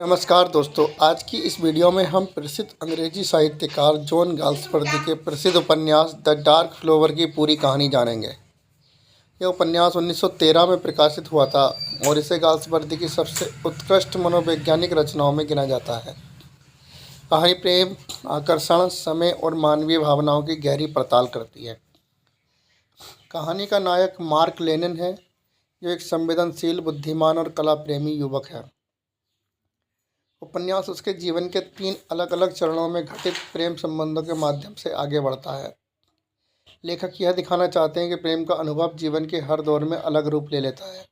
नमस्कार दोस्तों, आज की इस वीडियो में हम प्रसिद्ध अंग्रेजी साहित्यकार जॉन गाल्सवर्दी के प्रसिद्ध उपन्यास द डार्क फ्लावर की पूरी कहानी जानेंगे। यह उपन्यास 1913 में प्रकाशित हुआ था और इसे गाल्सवर्दी की सबसे उत्कृष्ट मनोवैज्ञानिक रचनाओं में गिना जाता है। कहानी प्रेम, आकर्षण, समय और मानवीय भावनाओं की गहरी पड़ताल करती है। कहानी का नायक मार्क लेनिन है, जो एक संवेदनशील, बुद्धिमान और कला प्रेमी युवक है। उपन्यास उसके जीवन के 3 अलग अलग चरणों में घटित प्रेम संबंधों के माध्यम से आगे बढ़ता है। लेखक यह दिखाना चाहते हैं कि प्रेम का अनुभव जीवन के हर दौर में अलग रूप ले लेता है,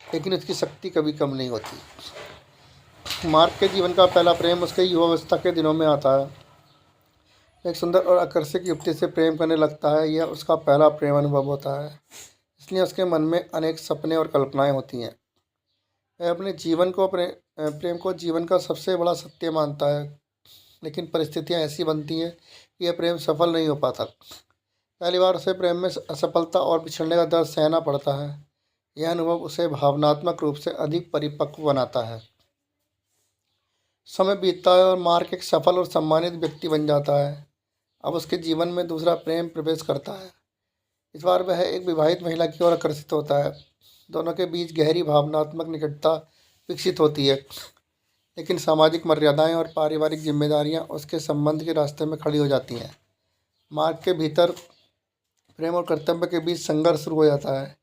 लेकिन उसकी शक्ति कभी कम नहीं होती। मार्क के जीवन का पहला प्रेम उसके युवावस्था के दिनों में आता है। एक सुंदर और आकर्षक युवती से प्रेम करने लगता है। यह उसका पहला प्रेम अनुभव होता है, इसलिए उसके मन में अनेक सपने और कल्पनाएं होती हैं। वह अपने प्रेम को जीवन का सबसे बड़ा सत्य मानता है, लेकिन परिस्थितियां ऐसी बनती हैं कि यह प्रेम सफल नहीं हो पाता। पहली बार उसे प्रेम में असफलता और बिछड़ने का दर्द सहना पड़ता है। यह अनुभव उसे भावनात्मक रूप से अधिक परिपक्व बनाता है। समय बीतता है और मार्क एक सफल और सम्मानित व्यक्ति बन जाता है। अब उसके जीवन में दूसरा प्रेम प्रवेश करता है। इस बार वह एक विवाहित महिला की ओर आकर्षित होता है। दोनों के बीच गहरी भावनात्मक निकटता विकसित होती है, लेकिन सामाजिक मर्यादाएं और पारिवारिक जिम्मेदारियां उसके संबंध के रास्ते में खड़ी हो जाती हैं। मार्क के भीतर प्रेम और कर्तव्य के बीच संघर्ष शुरू हो जाता है।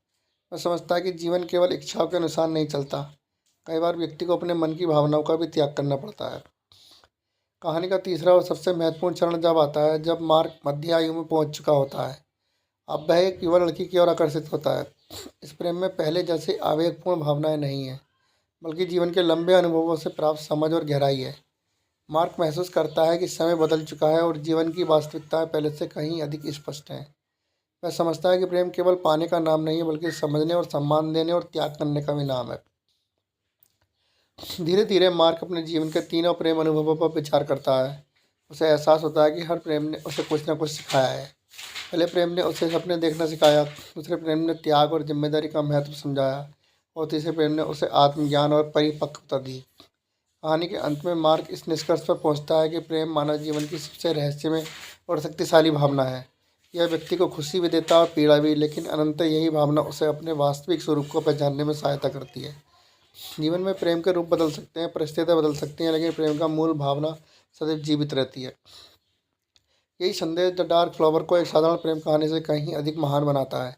वह समझता है कि जीवन केवल इच्छाओं के अनुसार नहीं चलता। कई बार व्यक्ति को अपने मन की भावनाओं का भी त्याग करना पड़ता है। कहानी का तीसरा और सबसे महत्वपूर्ण चरण जब आता है, जब मार्क मध्य आयु में पहुंच चुका होता है। अब वह एक युवा लड़की की ओर आकर्षित होता है। इस प्रेम में पहले जैसे आवेगपूर्ण भावनाएं नहीं हैं, बल्कि जीवन के लंबे अनुभवों से प्राप्त समझ और गहराई है। मार्क महसूस करता है कि समय बदल चुका है और जीवन की वास्तविकताएं पहले से कहीं अधिक स्पष्ट हैं। वह समझता है कि प्रेम केवल पाने का नाम नहीं है, बल्कि समझने और सम्मान देने और त्याग करने का भी नाम है। धीरे धीरे मार्क अपने जीवन के तीनों प्रेम अनुभवों पर विचार करता है। उसे एहसास होता है कि हर प्रेम ने उसे कुछ न कुछ सिखाया है। पहले प्रेम ने उसे सपने देखना सिखाया, दूसरे प्रेम ने त्याग और जिम्मेदारी का महत्व समझाया, और तीसरे प्रेम ने उसे आत्मज्ञान और परिपक्वता दी। कहानी के अंत में मार्क इस निष्कर्ष पर पहुंचता है कि प्रेम मानव जीवन की सबसे रहस्यमय और शक्तिशाली भावना है। यह व्यक्ति को खुशी भी देता है और पीड़ा भी, लेकिन अनंत यही भावना उसे अपने वास्तविक स्वरूप को पहचानने में सहायता करती है। जीवन में प्रेम के रूप बदल सकते हैं, परिस्थितियाँ बदल सकती हैं, लेकिन प्रेम का मूल भावना सदैव जीवित रहती है। यही संदेश द डार्क फ्लावर को एक साधारण प्रेम कहानी से कहीं अधिक महान बनाता है।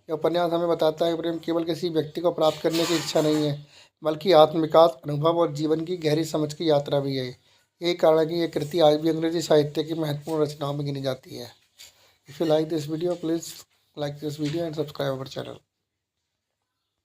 यह उपन्यास हमें बताता है कि प्रेम केवल किसी व्यक्ति को प्राप्त करने की इच्छा नहीं है, बल्कि आत्मविकास, अनुभव और जीवन की गहरी समझ की यात्रा भी है। यही कारण है कि यह कृति आज भी अंग्रेजी साहित्य की महत्वपूर्ण रचनाओं में गिनी जाती है। If you like this video, please like this video and subscribe our channel.